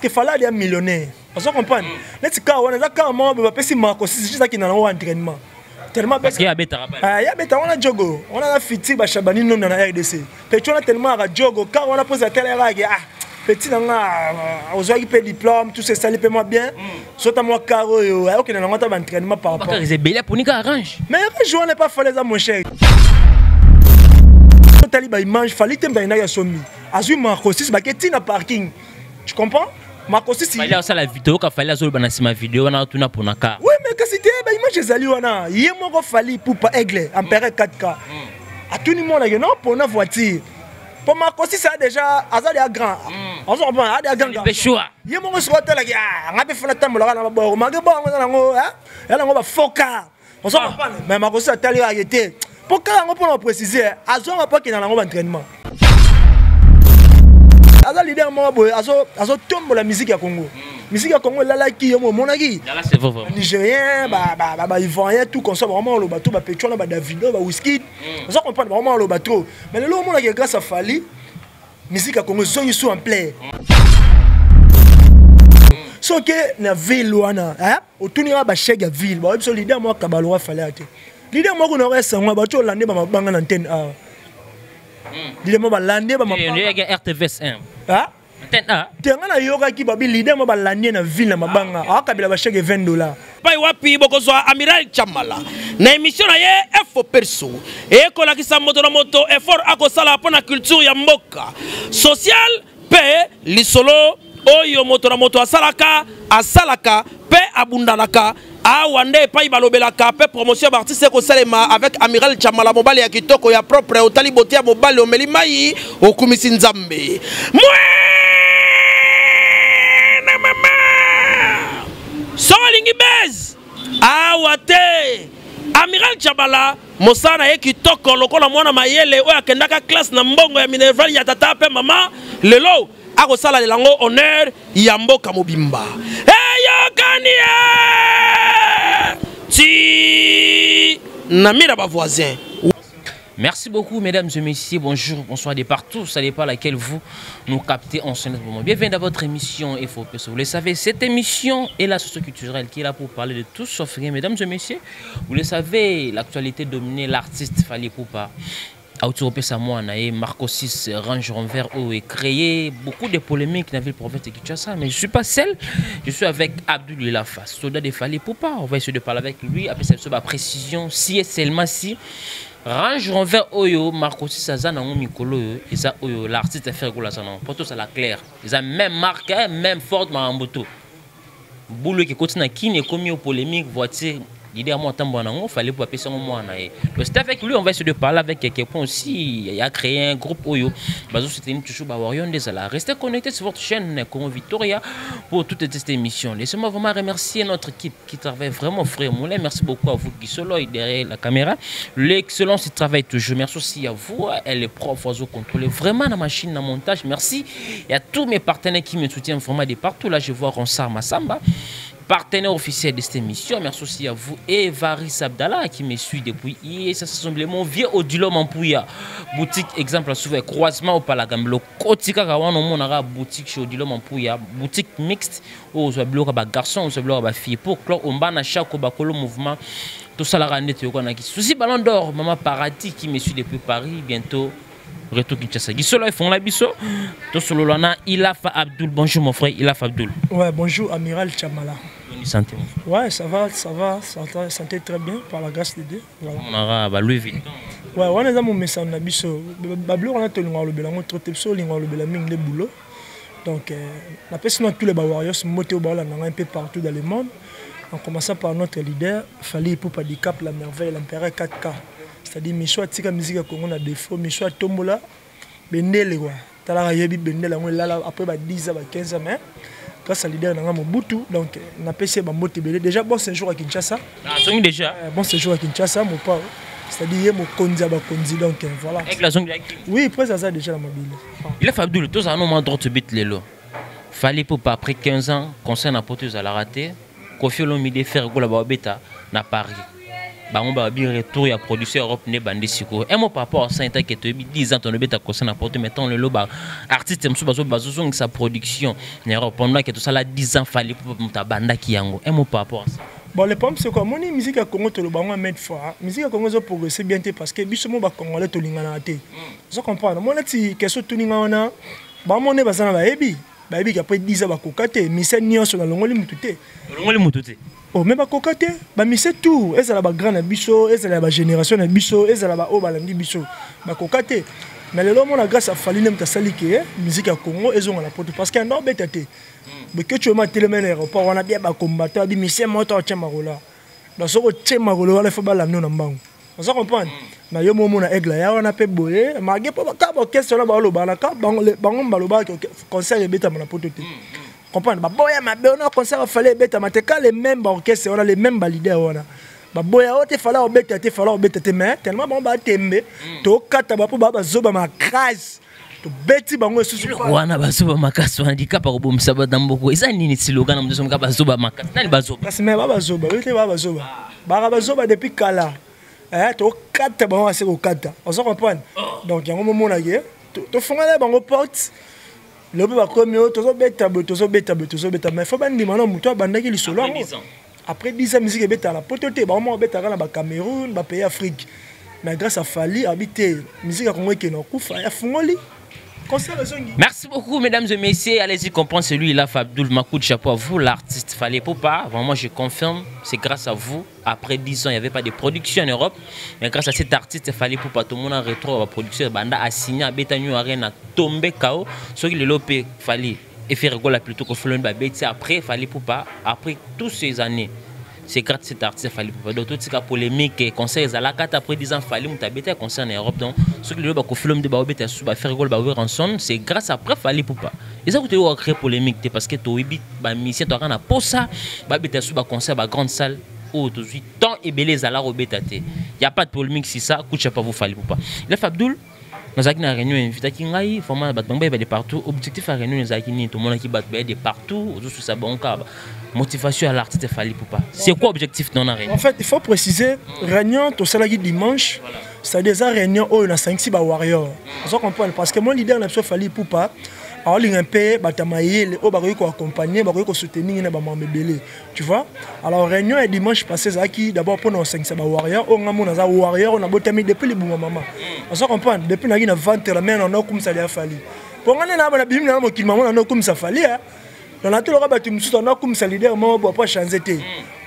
que Fala est millionnaire. Vous comprenez? Let's go, on a quand même on va Marco c'est juste qui n'a pas entraînement. Tellement parce qu'il y a bêta il y a bêta on a Jogo, on a Fiti ba Shabani non dans la RDC. Petit on a tellement à Jogo quand on a posé la télé petit nanga ozo qui paye diplôme tout ça lui paie moi bien. Sota moi caro yo, OK na ngata ba entraînement par rapport. Parce que belé pour nika arrange. Mais jouer n'est pas fallait ça mon cher. Taliba il mange fallait temba na ya somi. Azui Marco 6 ba ketina parking. Tu comprends? Marco 6 il a ça la vidéo quand fallait azol bana sima vidéo na tuna pour naka. Oui mais que c'était ba image ezali wana. Yé moko fallait pour pas aigle empereur 4K. À tout le monde là non pour na voiture. Pour Marco 6 ça déjà azali a grand. On s'en prend a des grands. Yé moko sur hôtel là ngabe fala tambola na ba mage ba ngona ngo hein. Yala ngo ba foka. On s'en prend mais Marco 6 tali a été. Pourquoi on peut préciser azonga pas qu'il dans l'entraînement. Aza leader mo boy azo tombe la musique à Congo. Musique à Congo là qui yo monaki. Là c'est vrai. Nigérien ba ivoirien tout consomme vraiment le bateau ba pétrole ba Davido ba whisky. On s'en comprend vraiment le bateau. Mais le monde qui grâce à Fali musique à Congo sont sous en plein. So que na ville wana hein otunira ba chega ville ba biso leader mo kabaloa Fali ate. Leader mo ko no reste ngwa bateau landé ba mabanga na antenne a. Leader mo ba landé ba mabanga. Il y a RTVS 1. Ah? Tenga na yoga ki babi leader mo ba landé na ville na mabanga. Akabila ba chèque $20. Pai wapi bokozwa Amiral Chamala. Na émission na ye F perso. E ko la kisa moto na moto effort akosala pona culture ya mboka. Social pe lisolo oyo moto na moto asalaka pe abundalaka. Wande pai balobelaka pe promotion artiste ko salema avec Amiral Chamala mobali ya kitoko ya propre otali botia mobali omeli mai okumisi nzambe. Na mama. Solingi bez. Wate. Amiral Chamala mosana ye kitoko lokola mwana mayele oyo akendaka classe na mbongo ya Minerval ya tata pe mama lelo akosala lelango honneur ya mboka mobimba. Merci beaucoup mesdames et messieurs, bonjour, bonsoir de partout, ça dépend laquelle vous nous captez en ce moment. Bienvenue dans votre émission FOPS. Vous le savez, cette émission est la socio-culturelle qui est là pour parler de tout sauf rien. Mesdames et messieurs, vous le savez, l'actualité dominée, l'artiste Fally Ipupa. Autoropé Samoana et Marco 6 Range Rover et créé beaucoup de polémiques dans la ville province de Kinshasa. Mais je ne suis pas seul, je suis avec Abdul Ilafa, soldat de Fally Ipupa. On va essayer de parler avec lui, après ça, ma précision, si et seulement si Range Rover Oyo, Marco 6 Azana Mikolo, et ça, l'artiste a fait la zone. Pour tout ça, la claire. Ils ont même marque, même Ford Maramboto. Boulot qui continue à qui est commis aux polémiques, voiture. L'idée à moi, il fallait pas passer mon mois. C'est avec lui, on va essayer de parler avec quelqu'un aussi. Il a créé un groupe Oyo. C'était toujours Bawarion des Alas. Restez connectés sur votre chaîne Congo Victoria pour toute cette émission. Laissez-moi vraiment remercier notre équipe qui travaille vraiment frère Moulin. Merci beaucoup à vous qui sont là derrière la caméra. L'excellence, il travaille toujours. Merci aussi à vous. Elle est prof, oiseau contrôlé. Vraiment la machine, le montage. Merci. Et à tous mes partenaires qui me soutiennent vraiment de partout. Là, je vois Ronsar Massamba, partenaire officiel de cette émission. Merci aussi à vous et Varis Abdallah qui me suit depuis hier. Ça semble mon vieux Odilo Mampouya. Boutique exemple à souvent croisement au Palagam. Le Kotika Kawan on a boutique chez Odilo Mampouya. Boutique mixte où on bloquer ba garçon, on se bloquer ba fille. Pour clore on bana chaque bakolo mouvement. Tout ça la randette yo kona ki. Souci Ballon d'Or, Maman Paradis qui me suit depuis Paris bientôt. Retour Kinshasa. Gisolo ils font la biso. Tout solo lana Ilafa Abdul. Bonjour mon frère Ilafa Abdul. Ouais, bonjour Amiral Chamala. Santé. Ouais, ça va, santé très bien par la grâce de Dieu. Voilà. On a Louis Vuitton. Ouais, on a mon message na biso. Bablo on a tout le belango trop tepso lingo le belaming de boulot. Donc la personne tous les Warriors moté au bala un peu partout dans le monde. En commençant par notre leader Fally Ipupa di Cap la merveille l'empereur 4K. C'est-à-dire mes choix tika musique Congo na défaut, mes choix tombola bendele quoi. Tala yebi bendele on là après 10 ans 15 ans mais grâce à leader Nanga Mobutu, donc on a passé Bambote Belé. Déjà, bon séjour à Kinshasa. Ah, c'est déjà. Bon séjour à Kinshasa, mon père. C'est-à-dire, mon Kondia Bakonzi, donc voilà. Avec la zone de oui, après ça, déjà la mobile. Il a fait Abdul, tous un moment d'autres bits les lots. Fally Ipupa après 15 ans, concerne la poteuse à la rater. Kofi Olomide faire go la beta na Paris. on va bien retour à production Europe ne bandi siko et moi par rapport à ça en tant que 10 ans ton beta concerne apporter mettons le loba artiste mso bazo sa production en Europe pendant que tout ça là 10 ans fallait pour ta banda qui yango et moi par rapport à ça bon le problème c'est quoi mon musique à Congo to le bango mettre fois musique à Congo zo progresser bien parce que biso mo ba congolais to lingana te je comprends moi neti question to lingana ba mon ne bazana ba ebi après 10 ans ba kokate mise nyonso na longoli mutute oh mais ba kokate ba mise tout ezala ba grand na biso ezala ba génération na biso ezala ba o balandi biso ba kokate mais le moment la grâce à Fally nem ta salike musique à Congo ezonga la porte parce que non betate mais que tu m'as tellement l'aéroport on a bien ba combattant bi mise moto tcha marola dans ce tcha marola wala fa ba la non mbangu on comprend na yo momo na aigle ya on a pe boye ma ge pa ka ba question la ba lo ba na ka bango mbaloba concert et beta na porte comprendre ba boya mabe on a concert fallait beta mateka les mêmes orchestres on a les mêmes leaders on a ba boya o te fallait beta mais tellement bon ba tembe to kata ba po ba zoba ma crash to beti bango susu wana ba zoba makasi wana dikapa ko bomisa ba damboko eza nini slogan na mzo ba zoba makasi nani ba zoba parce mais ba zoba oui te ba zoba depuis kala to kata bango ase ko kata on se comprend donc yango momo na ye to fongala bango porte le ba komi o tozo beta mais faut bandi mana muto abandaki li solo après 10 ans musique beta la potote ba mo beta na ba Cameroun ba pays Afrique mais grâce à Fally habiter musique à Congo qui na kufa ya fungoli. Merci beaucoup, mesdames et messieurs. Allez-y comprendre, celui-là, Fabdoul Makou de chapeau à vous, l'artiste Fally Ipupa. Vraiment, je confirme, c'est grâce à vous. Après 10 ans, il n'y avait pas de production en Europe. Mais grâce à cet artiste Fally Ipupa, tout le monde a retrouvé la production. Banda a signé à Betanyo Arena, tombé KO. Ce qui est lopé, Fally, et fait rigoler plutôt que Flon Babeti. Après, Fally Ipupa, après toutes ces années. C'est grâce à cet artiste Fally Ipupa. Donc, toute cette polémique, conseil, après 10 ans, Fally Ipupa, concerne en Europe. Donc, ce qui est le film de Baobet, faire rigoler Ranson, c'est grâce à Fally Ipupa. Et ça, vous avez créé polémique parce que tu as mis mission, tu as pour ça, Baobet, concert, grande salle. Oh, tout de suite, tant et belé, ça l'a robété. Il n'y a pas de polémique si ça, coûte pas vous Fally Ipupa. Le Fabdoul, nous avons une réunion invité qui est vraiment de partout. Objectif à la réunion, nous avons tout le monde qui bat de partout. Tout ça, bon cas. Motivation à l'artiste Fally Ipupa. C'est quoi l'objectif dans la réunion? En fait, il faut préciser, réunion, tout ça dimanche, c'est des réunions où on a 5-6 warriors. Vous comprenez? Parce que mon leader n'a pas Fally Ipupa. Alors, il y a un peu batamaye, on va accompagner, on va soutenir les mamans bébés. Tu vois? Alors, réunion est dimanche passé, d'abord pour nos 5 warriors, on a un warrior, on a botamé depuis les boumama maman. On comprend? Depuis la vente, la main, on a comme ça a fallu. Pour on a bien on a comme ça fallu. Dans la télé, on a comme ça leader, on va pas changer.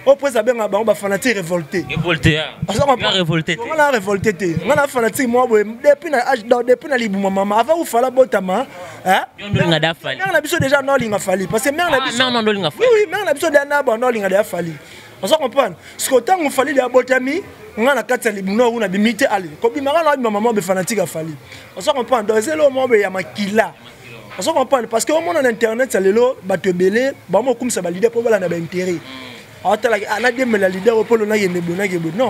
Au président, on va fanatique révolté. Révolté, on a révolté. On a révolté. On a fanatique, moi, depuis la Libou maman. Avant, il fallait botama. On a besoin déjà de Fally. Parce que mère, on a besoin de Fally. Oui, mais on a besoin de Fally. On se comprend. Ce que tant qu'on Fally de botami, on a 4 Libou, on a bimité aller. Comme il m'a dit, maman, est fanatique à Fally. On se comprend. Dans ce moment, il y a Makila. On se comprend. Parce que au monde en internet, ça le lot, bateau belé, comme ça, valide pour la intérêt. Non,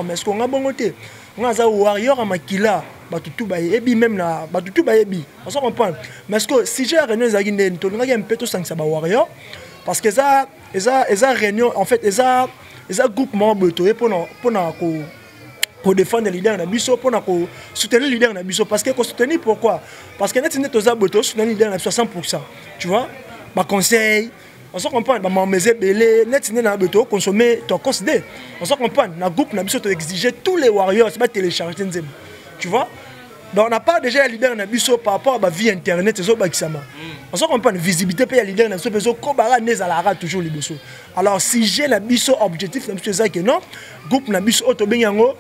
mais ce qu'on a bon côté, on a un warrior à Makila, même on se comprend. Mais ce que si j'ai réunion, on a un peu de sang, ça va warrior, parce que ça réunion, en fait, ça groupe membre pour défendre les leaders nabiso, pour soutenir les leaders nabiso, parce que soutenir pourquoi? Parce que nous sommes soutenir les leaders nabiso 100%, tu vois, ma conseil. On se comprend, mais net na beto consommer ton considé. On se comprend, na groupe na biso to exiger tous les warriors c'est pas télécharger nzem. Tu vois? Donc on n'a pas déjà un leader na biso par rapport à la vie internet zo bakisama. On se comprend, visibilité pe leader na biso beso ko bara nezalara toujours liboso. Alors si j'ai na biso objectif na biso ça que non, groupe na biso auto benyango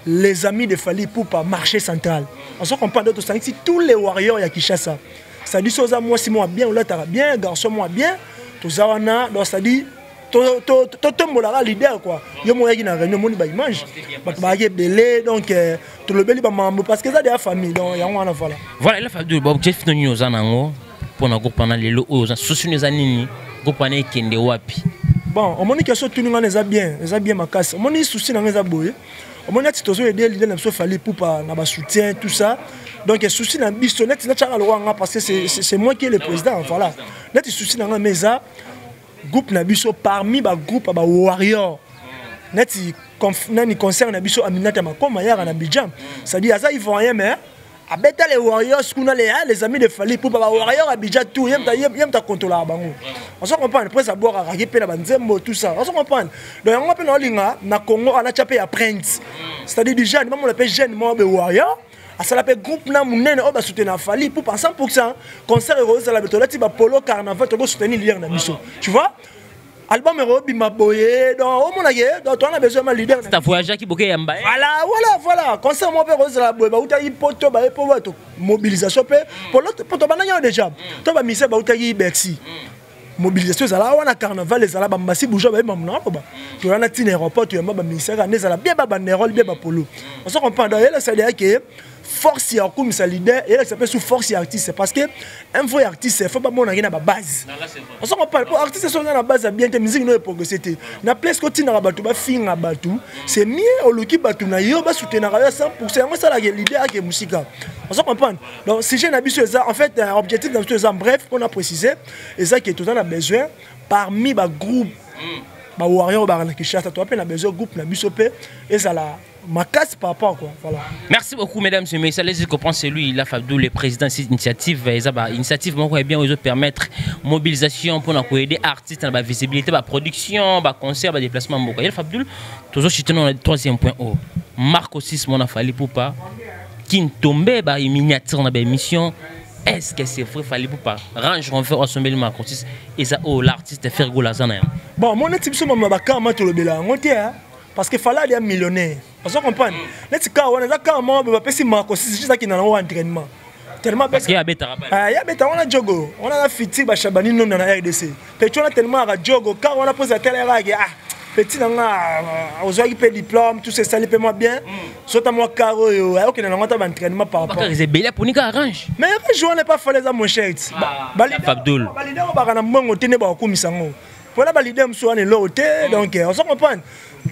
les amis de Fally Ipupa marché central. On se comprend d'autres si tous les warriors ya Kinshasa. Ça dit ça moi si moi bien ou là t'as bien, garçon moi bien. Tout ça on a donc ça dit tombola leader quoi yo mo yaki na réunion moni ba image ba belé donc tout le beli ba mambo parce que ça de la famille donc ya on voilà voilà la famille ba objectif no nyo zanango pour na groupe na lelo o za sosu neza nini groupe na ekende wapi bon on moni que so tuni ngana za bien makasi on moni souci na ngeza boye on moni ati tozo aider leader na so Fally Ipupa na ba soutien tout ça. Donc le souci dans biso net parce que c'est moi qui est le président voilà. Net souci dans la maison groupe na biso parmi ba groupe ba warrior. Net nani concert na biso Aminata Makoma ya na Abidjan. C'est-à-dire ça ils vont rien mais abeta les Warriors kuna les amis de Fally pour ba Warriors Abidjan tout yem ta contrôler bango. On se comprend après ça boire à pe na banzembo tout ça. On se comprend. Donc on appelle linga na Congo ana chapé à Prince. C'est-à-dire déjà même on l'appelle jeune mo be Warriors. Ça l'appelle groupe na munene o ba soutenir Fally pour 100% concert rose la betolati ba polo carnaval to soutenir lien na biso. Tu vois? Album Robi Maboye, donc au monde donc on a besoin de leader. C'est un voyageur qui bouquet Yamba. Voilà. Concert moi rose la boye, ba uta yi poto ba pour mobilisation pour l'autre poto bananya déjà. To ba mise ba uta yi Bercy. Mobilisation ça là on a carnaval les ala ba masi bouger ba mamna ba. Tu on a tin aéroport tu ba ministère ane ça la bien ba banderole bien ba polo. On se comprend donc là ça dire que force ya comme ça leader et là ça s'appelle sous force ya artiste parce que un vrai artiste faut pas mon na base on s'en parle pour artiste sont dans la base bien que musique no progresser na place ko tina batu ba finga batu c'est mieux au loki batu na yo ba soutenir à 100% moi ça la leader que musique on s'en comprend donc si j'ai n'habitué ça en fait un objectif dans tout ça bref qu'on a précisé et ça qui est tout on a besoin parmi ba groupe ba warrior ba na Kinshasa tu appelles na besoin groupe na bisopé et ça la ma casse par rapport quoi voilà. Merci beaucoup mesdames et messieurs. Les comprend c'est lui la Fabdou le président de cette initiative initiative moi bien aux autres permettre mobilisation pour aider artistes dans la visibilité la production ba concert ba déplacement mboko. Il Fabdou toujours cité dans le 3e point haut. Marco 6 mon a fallu pour pas qui tomber ba miniature dans ba émission. Est-ce que c'est vrai Fally pour pas range on fait assembler Marco 6 et ça l'artiste faire go la zana. Bon mon type sur ma ba ka ma to le bela ngote parce que Fally est millionnaire. On se comprend. Let's go. On a quand même on peut Marco c'est juste qui dans entraînement. Tellement parce qu'il y a beta. Il y a beta on a jogo. On a la fiti ba Chabani non dans la RDC. Petit on a tellement à jogo quand on a posé la télé petit nanga ozwa qui paye diplôme tout ça ça lui paye moi bien. Sota moi caro yo. OK na ngota ba entraînement par rapport. Parce que c'est belé pour nika arrange. Mais je on n'est pas Fally za mon cher. Fabdoul. Ba leader ba kana mbongo tene ba kumisango. Voilà ba leader mso ane lote donc on se comprend.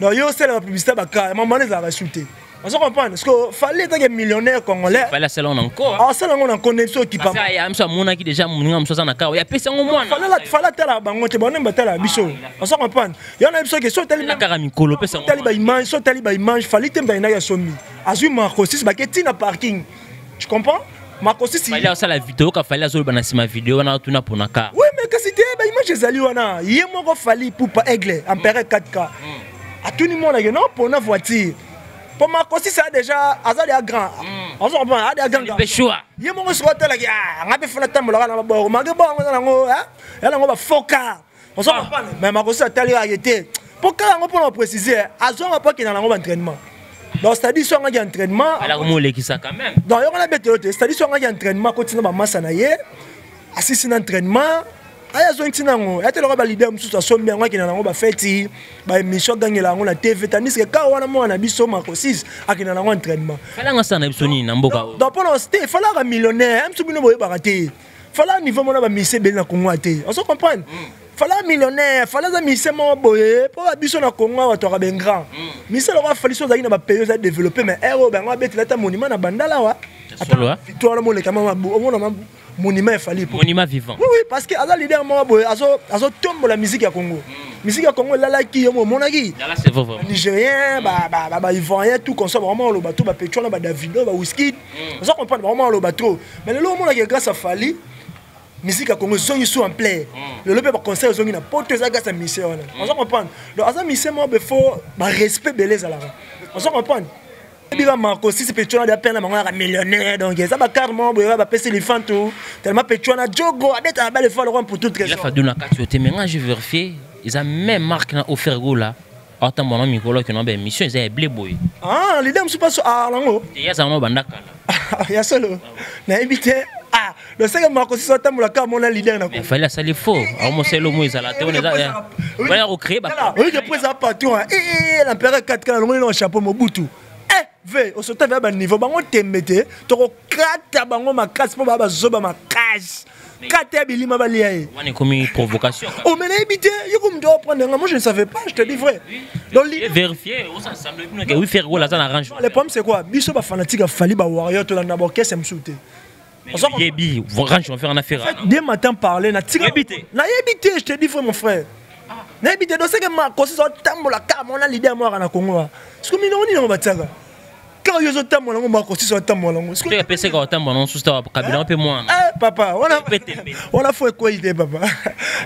Donc yo c'est la publicité baka maman les a racheté. On se comprend parce que Fally était millionnaire congolais. Fally c'est là on encore. Ah c'est là on en connexion qui pas. Ça y a mso mona qui déjà mona mso na ka. Ya pesa ngomwana. Fally tala bango te bonem batala biso. On se comprend. Il y en a biso qui sont tellement na mikolo pesa ngomwana. Tali ba image, so tali ba image Fally temba ina ya somi. Azui Marco 6 ba ketina parking. Tu comprends? Marco 6 Fally ça la vidéo ka Fally azolo bana sima vidéo na tuna pona ka. Oui mais que c'était ba image ezali wana. Yemo ko Fally pour pas aigle ampere 4K. À tout le monde non pour une voiture. Pour Marco 6 ça déjà azali a grand. On se comprend, a des grands. Yemo ko so tala ya, ngabe fona tambola na ba mage ba ngona ngo hein. Ela ngo ba foka. On se comprend mais Marco 6 tali a été. Pour quand on peut préciser, azonga pas qui dans l'entraînement. Donc c'est-à-dire sur un entraînement. Alors comment les qui ça quand même. Donc on a bête c'est-à-dire sur un entraînement continue ba massa na ye. Assisté à l'entraînement. Aya zo ntinango ate lo ba leader mususu asombi yango akina nango ba feti ba émission gangela yango na TV tandis que ka wana mwana biso Marco 6 akina nango entraînement fala ngasa na biso ni na mboka donc pendant c'était fala ka millionnaire am subino boye baraté fala niveau mona ba mise bel na Congo até on se comprend fala millionnaire fala za mise mo boye po ba biso na Congo wa to ka ben grand mise lo ba fali so za ina ba pays za développer mais ero ba ngwa beti lata monument na bandala wa atolo victoire mo le kama mo monument Fally monument vivant. Oui parce que aza leader mo boy azo tombo la musique ya Congo. Musique ya Congo là qui yo monaki. Là c'est vrai. Nigérien ba ivoirien tout comme ça vraiment le bateau ba Petro ba Davido ba Wizkid. On se comprend vraiment le bateau. Mais le monaki grâce à Fally musique ya Congo zongi sous en play. Le pe ba concert zongi na poto za grâce à mission. On se comprend. Donc aza mission mo be faut ba respect beleza là. On se comprend. Biga Marco 6 Petro na peine na millionnaire donc ça ba carrément ba passer les fantos tellement Petro na jogo abeta ba le faire pour toute raison. Il a fallu na carte mais j'ai vérifié ils ont même marque na offert go là autant mon ami Nicolas qui na ba émission ils a blé boy. Ah les dames sont pas ah lango. Il y a ça no bandaka là. Il y a solo. Na invité ah le c'est que Marco 6 autant la carte mon leader na. Il fallait ça les faux. À mon c'est le mot ils a la on est là. Va recréer ba. Oui je présente patron et l'empereur 4K le chapeau Mobutu. Ve au sauter vers niveau bango temete to kata bango makasi po baba zoba makasi kata bilima baliaye on est comme une provocation oh mais n'habité yo comme doit prendre moi je ne savais pas je te dis vrai donc vérifier on s'ensemble que oui faire go là ça arrange le problème c'est quoi biso ba fanatique a Fally ba warrior to la d'abord qu'est-ce me souter yebi range on faire en affaire dès matin parler na tika na habité je te dis vrai mon frère N'habite dans ce que ma cause soit tambola car mon leader moi na Congo. Ce que minoni on va tiaga. Car yo tambola ma cause soit tambola. Ce que PC quand tambola on sous ta kabila un peu moins. Eh papa, on a fait quoi idée papa.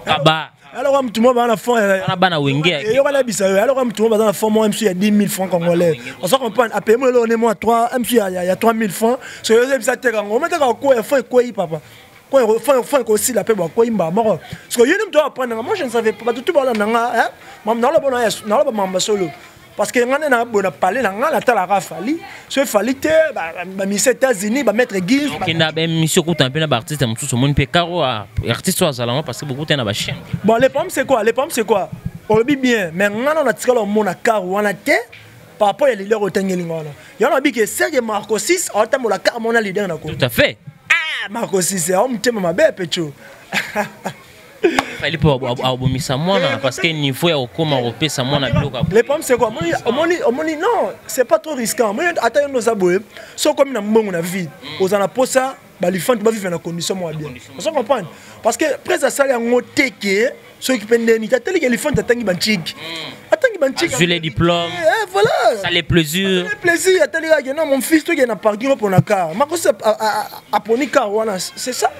Kaba. Alors tout le monde va la fond. On a bana wenge. Et on va bisa. Alors tout le monde va dans la fond moi MC il y a 10 000 francs congolais. On s'en comprend après moi on est moi 3 MC il y a 3 000 francs. Ce que bisa tega on mettre quoi faut quoi papa. Faut aussi la paix quoi imba mort. Parce que yo doit apprendre moi je ne savais pas tout bala nanga hein. Mam na la mamba solo. Parce que ngane na bona parler na ngala ta la rafali. Ce fallite ba mi États-Unis ba mettre Guy. Qui n'a même mission ko tamper na artiste mutu so mon pe caro artiste wa zalama parce que beaucoup t'en a ba chaîne. Bon les pommes c'est quoi? Les pommes c'est quoi? On le dit bien mais ngana na tikala mon na caro wana te par rapport à leader otengeli ngana. Yo na bi que Serge Marco 6 on tamo la caro mon leader na ko. Tout à fait. Ah Marco 6 c'est homme tema mabe pecho. Il faut abomisa mwana parce que niveau ya okoma opesa mwana biloko. Les pommes c'est quoi? Omoni non, c'est pas trop risquant. Moi attends nos aboué, so comme na mbongo na vie. Aux ana posa ba lifant ba vivre na condition moi bien. On comprend parce que près à ça ya ngoteke ceux qui pendent ni tateli que lifant tatangi banchik. Atangi banchik. Sur les diplômes. Voilà. Ça les plaisirs. Les plaisirs ateli que non mon fils toi qui na parking pour na car. Ma cause a poni car wana c'est ça.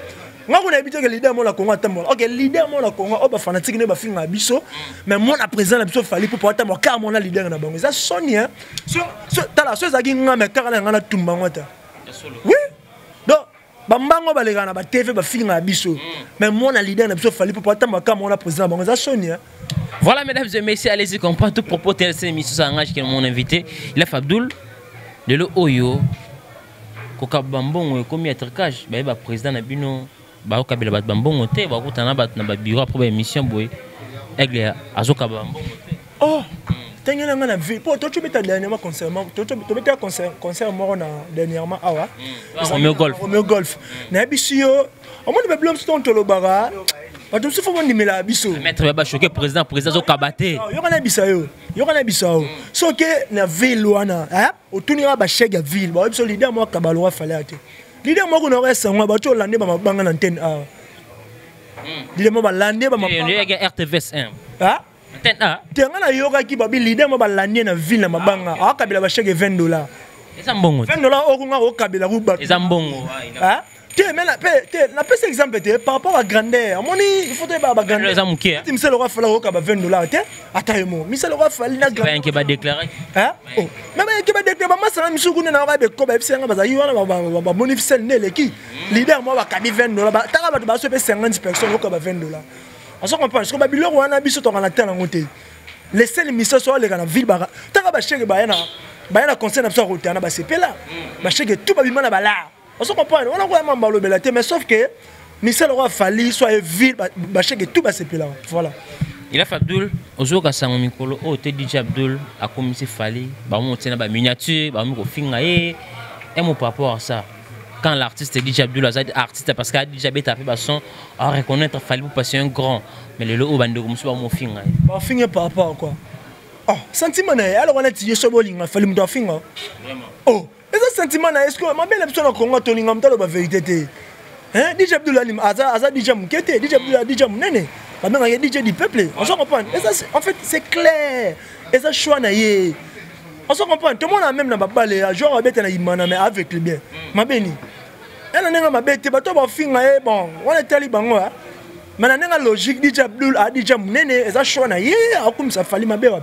Moi on habite que leader mon la Congo attendre. OK, leader mon la Congo ba fanatique ne ba finga biso, mais mon la président la biso fallait pour attendre car mon la leader na bango. Ça Sonia. So ta la chose aki nga mais car la ngana tumba ngota. Oui. Donc bambango ba legana ba TV ba finga biso. Mais mon la leader na biso fallait pour attendre car mon la président bango. Ça Sonia. Voilà mesdames et messieurs, allez-y comprendre tout propos de cette émission ça engage qui est mon invité. Il a Abdoul de le Oyo. Koka bambongo comme ya tricage, ba président na bino ba okabela bat bambongo te ba kutana bat na ba bureau pour émission boy aigle azoka bambongo te. Oh tengena ngana vie po to tu beta dernièrement concert to beta concert moro na dernièrement awa Romeo Golf na bisio o moni be blom ston to lo bara ba to su fo mon nimela biso maître ba choqué président zoka baté yo kana biso so ke na ville wana hein otunira ba chèque ya ville ba biso leader mo kabalo fallait ate leader mo ko na reste ngwa ba to lande ba mabanga na antenne a leader mo ba lande ba mabanga RTVS 1 hein antenne a tenga na yoga ki ba bi leader mo ba lande na ville na mabanga a kabila ba chèque $20 eza mbongo $20 o ko nga o kabila ku ba eza mbongo hein mais na pese exemple par rapport à grandeur moni il faut ba grandeur eza mukia tu me sais le roi fallait au ka ba $20 te atayemo mi c'est le roi fallait na grandeur ben ke ba déclarer hein oh même ke ba déclarer ba masala misuku na ba be ko ba bisenga ba zayi wana ba bonificel ne leki leader mo ba kabi $20 ba taka ba so pe 50 personnes au ka ba $20 on se comprend parce que ba biloko wana biso to kana tana ngote les seuls missions so les kana ville ba taka ba chèque ba yana conseil na biso rotana ba sepela ba chèque tout ba bimana ba la. On se comprend, on a vraiment mal au belate, mais sauf que Michel Roi Fali soit ville, bachèque tout bas c'est là. Voilà. Il a fait Abdoul, aujourd'hui quand Samu Mikolo, oh te DJ Abdoul a commencé Fali, bah on tient ba miniature, bah on ko finga et mon par rapport à ça. Quand l'artiste DJ Abdoul a dit artiste parce que DJ Abdoul a fait son à reconnaître Fali pour passer un grand, mais le haut bande comme ça mon finga. Bah finga par rapport à quoi? Oh, sentiment alors on a dit so bolinga Fali mu finga. Vraiment. Oh. Et ce sentiment est-ce que ma belle personne au Congo toni ngam talo ba vérité hein DJ Abdoul alim aza DJ mukete DJ Abdoul DJ munene ba menga DJ du peuple on se comprend et ça en fait c'est clair et ça choix na yé on se comprend tout le monde a même na babale genre abeta na imana mais avec le bien ma beni elle na nga mabete ba to ba finga bon on est tali bango mais na nga logique DJ Abdoul a DJ munene et ça choix na yé akum ça fali mabe wa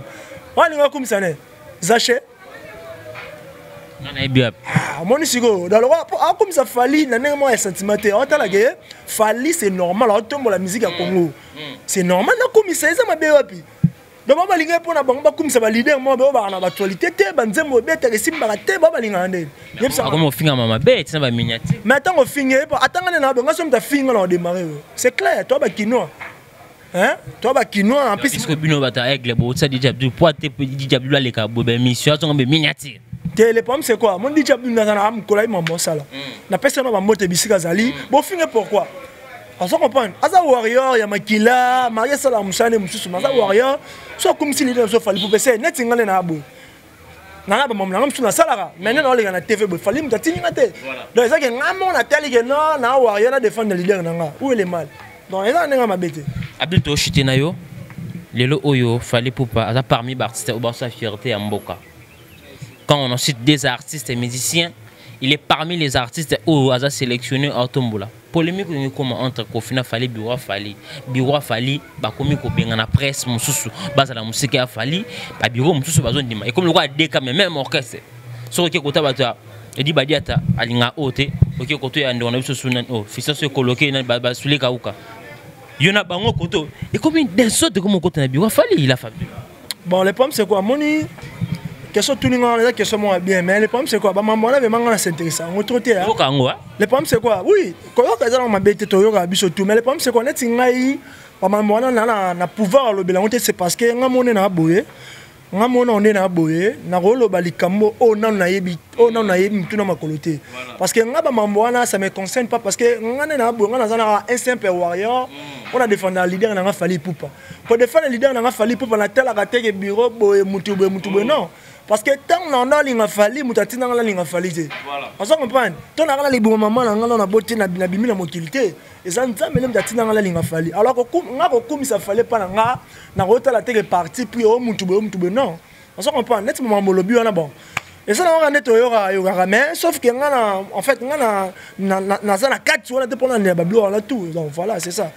wani ngakum ça ne zaché. Mon isigo, dans le roi, comme ça Fali, n'a pas moi sentiment. Fali c'est normal, on tombe la musique à Congo. C'est normal, na comme ça, ça m'a bien rapi. Donc on va linger pour na bamba comme ça va leader moi ba na actualité te banzemo bete resimba te ba balinga ande. Comme on finga mama bete ça va miniature. Mais attends on finge, attends na ba ngaso mta finga na démarrer. C'est clair, toi ba kinois. Hein? Toi ba kinois en plus parce que bino bata aigle bo ça DJ Abdoul pour te DJ Abdoul aller ka bo mission to ngombe miniature. Les pommes c'est quoi? Mon DJ Abdoul na am kolai mambo sala. Na personne na ba moto bisika zali. Bon finge pourquoi? On se comprend. Aza warrior ya makila, Maria sala musane mususu, Aza warrior. So comme si les so fali pour passer net ngale na abo. Na ba mamna ngam suna sala. Maintenant on les na TV bo fali mutati ngate. Donc ça que ngamo na tali que non na warrior na défendre le leader nanga. Où est le mal? Donc ça nga mabete. Abdoul to chité na yo. Lelo Oyo, fallait pour pas, parmi les artistes, au sa fierté à Mboka. Quand on cite des artistes et musiciens, il est parmi les artistes où on a sélectionné Autombola. Polémique comme entre Kofina Fali, Biwa Fali, Bakomi Kobenga na presse, Moussou, Baza la musique a Fali, Babiro Moussou Bazon Dima. Et comme le roi Deka, même orchestre, sur le côté Bata, et dit Badiata, Alinga Ote, ok, côté on a vu ce sounan, oh, fils se coloqué dans Basuli Kauka. Il y en a bango koto. Et combien d'insultes de comment côté Biwa Fali, il a fait. Bon, le problème c'est quoi? Moni, question tout le monde, la question moi bien, mais le problème c'est quoi? Bah, maman là, vraiment c'est intéressant. On trouve là. Le problème c'est quoi? Oui, quand on a ma bête, on a biso tout, mais le problème c'est quoi? Net ingai, bah maman là, na pouvoir le bilan, c'est parce que on a mon na boye. Nga mona on est na boye na rolo balikambo o na yebi tout na makoloté parce que nga ba mambo wana ça me concerne pas parce que nga na boye nga na un simple warrior on a défendu le leader na Fally Ipupa pour défendre le leader na Fally Ipupa na tel attaque bureau boye mutu non parce que tant on a linga Fally mutatina nga linga Fally te voilà on comprend ton na la libo maman nga na boté na bimi na mokilité et ça nzambe même tatina nga linga Fally alors que nga ko komisa Fally pa nga na rota la télé parti puis au mutu non on se comprend net moment molobi on a bon et ça on a net yoga mais sauf que nga en fait nga na za na 4 on a dépendant de bablo on a tout donc voilà c'est ça.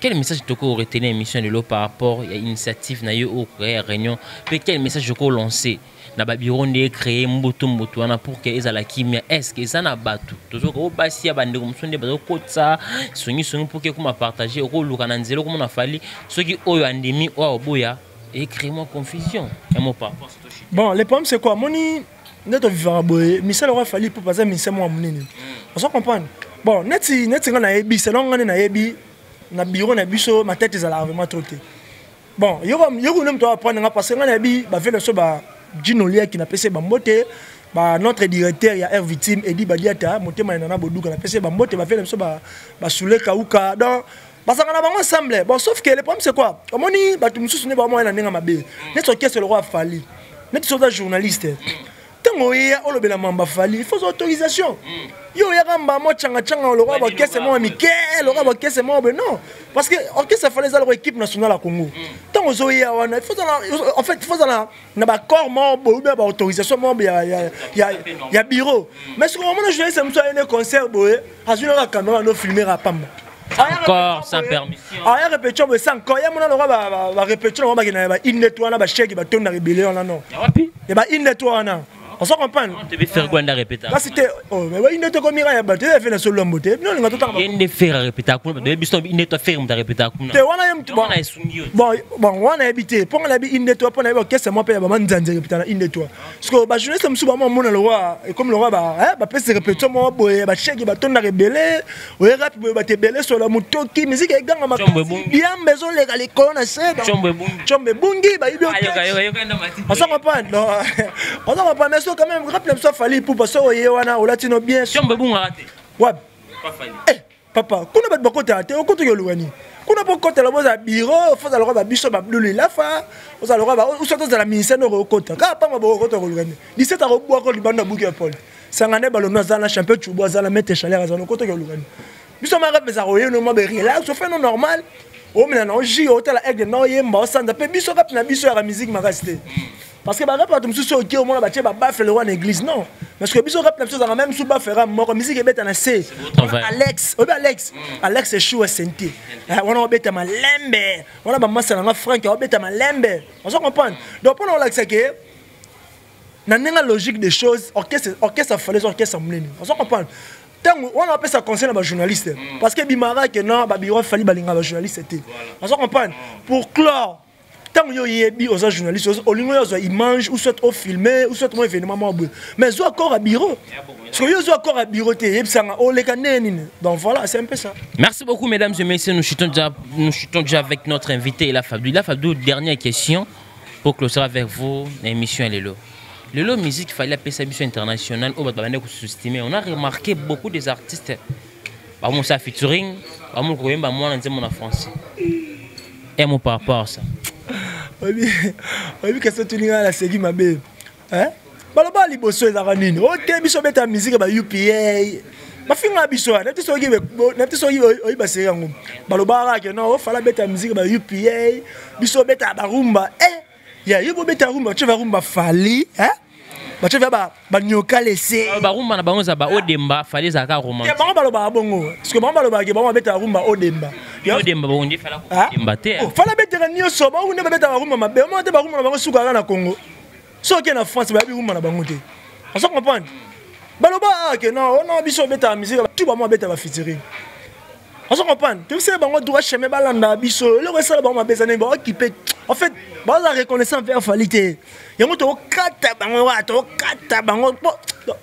Quel message tu as retenu l'émission de l'eau par rapport à l'initiative na yo au réunion puis quel message tu as lancé na babiron de créer mboto wana pour que ezala kimia est-ce que ça na batu toujours ko basi ya bande ko msonde bazo kotsa songi pour que kuma partager ko luka na nzelo ko na Fally soki oyo andimi o boya et créer-moi confusion et mon pas. Bon, le problème c'est quoi? Moni neto vivra boye, Michel aura Fally pour passer Michel moi monene. On se comprend. Bon, neti ngana yebi, selon ngana na yebi na bureau na biso ma tête ezala vraiment trop. Bon, yoko nem to apprendre nga parce que ngana yebi ba fait so ba Ginolia qui na pese ba mbote ba notre directeur ya Air Victime Edi Badiata motema na boduka na pese ba mbote ba fait so ba soule kauka donc parce qu'on a vraiment ensemble. Bon, sauf que le problème c'est quoi? Comme on dit, bah tu me souviens pas moi il a n'enga mabé. Net orchestre c'est le roi Fally. Net soldat journaliste. Tant on y a on le bela mamba Fally, il faut autorisation. Yo ya gamba mo changa le roi orchestre moi Mikel, le roi orchestre moi non. Parce que orchestre Fally ça l'équipe nationale à Congo. Tant on y a il faut en fait il faut dans na ba corps moi ba autorisation moi ya bureau. Mais ce moment je vais ça me soit un concert boé, azuna la caméra no filmer à Pamba. Encore sans permission. Ah, répétition, mais sans encore. Il y a mon endroit, va répétition, on va gagner, il nettoie, on va chèque, il va tourner la rébellion, non. Il va il nettoie, non. On s'en comprend. On devait faire quoi dans la répétition? Là, c'était. Oh, mais il nettoie comme il y a battu, il a fait la seule montée. Non, il va tout le temps. Il ne fait répétition. Il nettoie faire une répétition. Bon, on a habité. Pour on a habité, il nettoie, pour on a habité, qu'est-ce que moi, paye, maman, il nettoie. Parce que, bah, je ne sais pas si moi, mon le roi, et comme le roi, bah, fait ses répétitions, moi, bah, chèque, il va tourner la rébellion, ouais, rap, il va te beller sur la moto, qui, musique, et gang, ma bien, maison, les colonnes, c'est. Chombe bungi, bah, il doit. On s'en comprend. On s'en comprend, mais quand même, rappelez-moi ça, Fally pour passer au Yewana, au latino bien. Chombe bunga raté. Ouais. Eh, papa, qu'on a pas de côté à terre, on compte que l'ouani. Qu'on a pas côté là-bas, bureau, faut aller voir Bishop Abdouli Lafa, faut aller voir, ou soit dans la ministère de Rocote. Car pas ma bocote au Lugani. 17 à Robois, quand il bande à Bouquet Paul. Sangane ballon dans la champion, tu bois à la mettre chaleur à Zanocote au Lugani. Nous sommes arabes, mais à Royer, nous m'avons relax, on fait non normal. Oh, mais non, j'ai hôtel avec des noyés, mais ça n'a pas Bishop rap, n'a Bishop à la musique, m'a resté. Parce que bah rap tu me suis OK au moins bah baffe le roi en église non parce que biso rap la même sous baffe mort musique est bête en assez Alex c'est chou santé on a bête ma lembe on a ba massa na Frank on bête ma lembe on se comprend donc pendant Alex que na nenga logique des choses orchestre fallait orchestre mleni on se comprend tant on appelle ça conseil à journaliste parce que bimara que non ba biro Fally balinga ba journaliste c'était on se comprend pour clore. Tant que yebi aux journalistes, au lieu ils mangent ou soit au filmer ou soit au événement mais ils ont encore à bureau. Parce que ils ont encore à bureau donc voilà, c'est un peu ça. Merci beaucoup mesdames et messieurs, nous chutons déjà avec notre invité La Fabdou, dernière question pour clôturer avec vous l'émission Lelo. Lelo musique fallait appeler sa mission internationale au Batbané pour sous-estimer. On a remarqué beaucoup des artistes par mon ça featuring, par mon courrier, par moi en français. Et mon par rapport à ça. Oui, qu'est-ce que tu dis à la série ma belle? Hein? Baloba liboso ezaka nini? OK, biso beta musique ba UPA. bafinga biso nati soki oyibaseri yango balobaka ke non ofala beta musique ba UPA biso beta barumba ya yo beta rumba tu vas rumba fali tu vas ba nyoka laisser barumba na bango za ba odemba fali za ka romantique bango baloba bongo parce que bango baloba ke bango beta rumba odemba odemba bongo ndi fala ko odemba te fala beta nyoso bango ne beta rumba mabe mo te barumba na bango suka na Congo soki na France ba bi rumba na bango te on se comprend baloba que non on a biso beta musique tout ba mo beta ba featuring on se comprend tu sais bango droit chemin balanda biso le reste ba mo bezane ba occuper en fait ba la reconnaissance vers qualité yango to kata bango wa to kata bango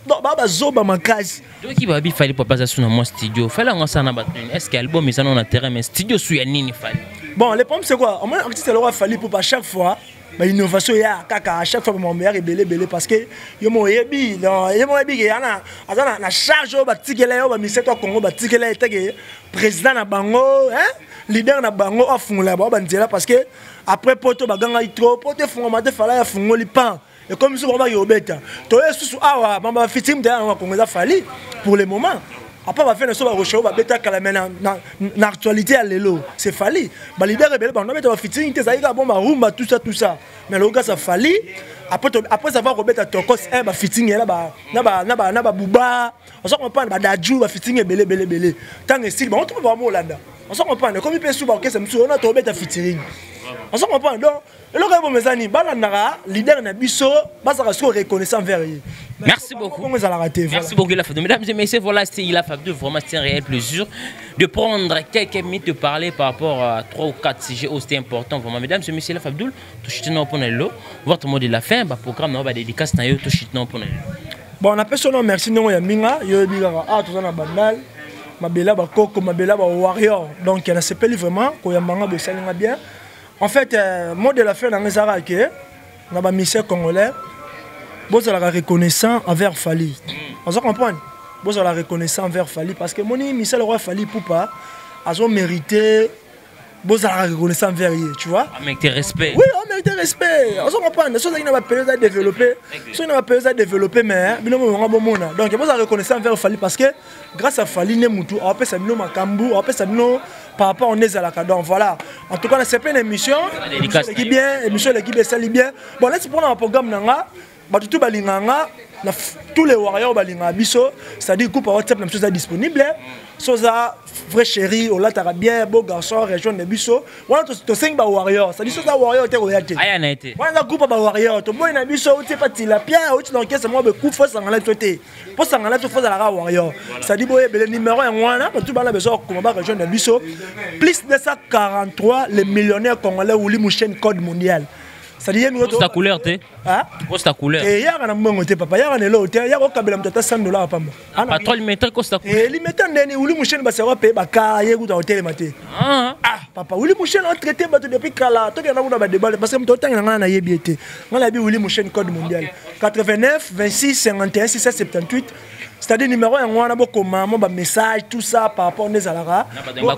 ba zoba makasi donc qui va bi fali pour passer sur mon studio fala ngo sana ba est-ce que album ça non na terrain mais studio sou ya nini fali bon le problème c'est quoi au moins artiste le roi fali pour pas chaque fois bah innovation ya kaka à chaque fois mon meilleur est belé parce que yo mo yebi ke yana azana na charge ba tikela yo ba miseto Congo ba tikela eteke président na bango leader na bango afungula ba nzela parce que après poto ba ganga trop poto fungo mate fala ya fungo lipan et comme ça on va yo beta to yesu awa ba fitim de na Congo za fali pour le moment. Après, on va faire une chose, on va bêta na actualité à l'élo. C'est fali. Bah leader rebelle, on va mettre un fitting, t'es aïga bon, bah rumba tout ça. Mais le gars ça fali. Après avoir rebelle à tokos, bah fitting là, bah na bouba. On s'en comprend, bah dadjou, bah fitting est belé. Tant que style, bah on trouve vraiment Hollande. On s'en comprend. Comme il peut sous barquer, ça me on a rebelle à fitting. On s'en comprend. Donc, le gars bon mes amis, bah la leader na biso, bah ça reste reconnaissant vers lui. Merci beaucoup. Merci beaucoup, Ilaf Abdou. Mesdames et messieurs, voilà, c'était Ilaf Abdou. Vraiment, c'était un réel plaisir de prendre quelques minutes de parler par rapport à 3 ou 4 sujets aussi importants. Vraiment, mesdames et messieurs, Ilaf Abdou, votre mot de la fin, le programme va dédicace. Bon, on appelle son nom, merci. Non, il y a Minga, il y a Minga, tout ça, Bandal, Mabela, Coco, Mabela, Warrior. Donc, il y a ce pays vraiment, il y a Manga, bien. En fait, mot de la fin, dans les Arabes, on a un ministère congolais. Vous avez la reconnaissance envers Fali. On se comprend. Vous avez la reconnaissance envers Fali parce que mon Michel Roi Fali Poupa a mérité. Vous avez la reconnaissance envers lui, tu vois. On mérite respect. Oui, on mérite respect. On se comprend. Les choses qui n'ont pas payé à développer. Les choses qui n'ont pas payé à développer, mais donc vous avez la reconnaissance envers Fali parce que grâce à Fali, Nemoutou, on appelle ça Makambu, on appelle ça par rapport au Nézalaka. Donc voilà. En tout cas, c'est pas une émission. L'équipe bien, émission l'équipe est bien. Bon, laisse prendre un programme nanga. Tout balinganga tous les warriors balinga biso c'est-à-dire groupe WhatsApp même chose disponible soza vrai chéri au latara bien beau garçon région de biso voilà to 5 ba warriors c'est-à-dire soza warrior te royauté aya na été voilà groupe ba warrior to boy na biso tu pas tilapia ou tu dans caisse moi be coup faut sangala toté pour sangala to faut la warrior c'est-à-dire boy le numéro 1 wana tout bana besoin combat région de biso plus de 143 les millionnaires congolais ou l'imouchen code mondial. C'est-à-dire que ta couleur te ta couleur et ya na mbongo te papa ya na lo te ya ko kabela mtata $100 pamba patron limité costa couleur et limité ndeni uli musheni basera pe baka ye kuta hotel mate papa uli musheni on traité bato depuis kala to na kuna ba débat parce que mto tanga ngana na yebiete ngala bi uli musheni code mondial 89 26 51 678. C'est-à-dire numéro 1 on a beaucoup de messages tout ça par rapport aux alara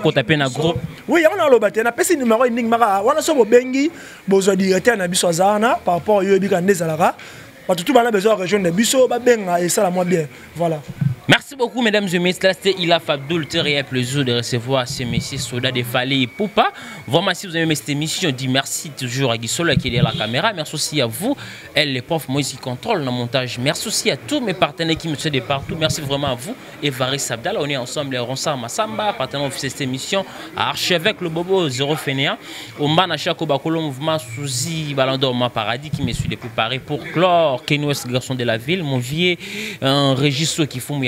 ko taper na groupe oui on a le baté na pesi numéro enigma on a so bengi bozo directeur na biso azana par rapport yo bika alara tout bana besoin rejoindre biso ba benga et ça la moi bien voilà. Merci beaucoup, mesdames et messieurs. C'était Ilaf Abdou. C'est un réel plaisir de recevoir ces messieurs soldats de Fali et Poupa. Vraiment, si vous avez aimé cette émission, dis merci toujours à Guissolo qui est derrière la caméra. Merci aussi à vous, elle, les profs, moi qui contrôle le montage. Merci aussi à tous mes partenaires qui me suivent de partout. Merci vraiment à vous et Varis Abdal. On est ensemble, Ronsar Massamba, partenaire officiel de cette émission, à Archevêque, le Bobo, Zéro Fénéa, au Manachako Bakolo, mouvement Souzi, Balandor, Paradis qui me suit de préparer pour clore, Kenouest, garçon de la ville, mon vieux, un Régis qui font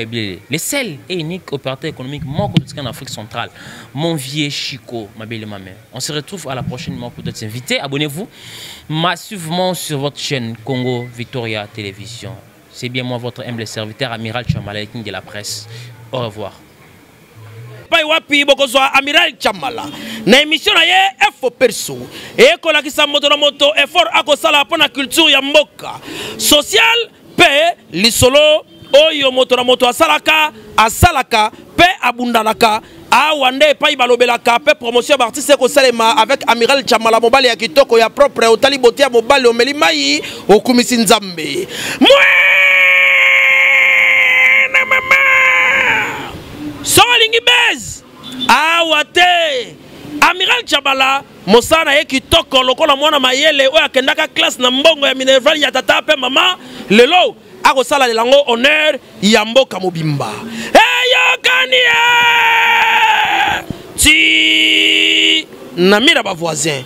les seuls et uniques opérateurs économiques manquent en Afrique centrale. Mon vieux Chico, ma belle et ma mère. On se retrouve à la prochaine pour d'autres invités. Abonnez-vous massivement sur votre chaîne Congo Victoria Télévision. C'est bien moi, votre humble serviteur, Amiral Chamala, King de la presse. Au revoir. Wapi bokozwa Amiral Chamala na émission na ye info perso et kolakisa moto na moto effort akosala pona culture ya mboka social pe lisolo oyo moto na moto asalaka pe abundanaka awande pa ibalobelaka pe promotion d'artiste ko salema avec Amiral Chamala mobali ya kitoko ya propre otali bote ya mobali omeli mai okumisi nzambe na mama King Bez awa te Amiral Tchabala mosana ye kitoko lokola mwana mayele oyo akendaka classe na mbongo ya Minerval ya tata pe mama lelo akosala lelango honneur ya mboka mobimba eyokani ti na mira ba voisin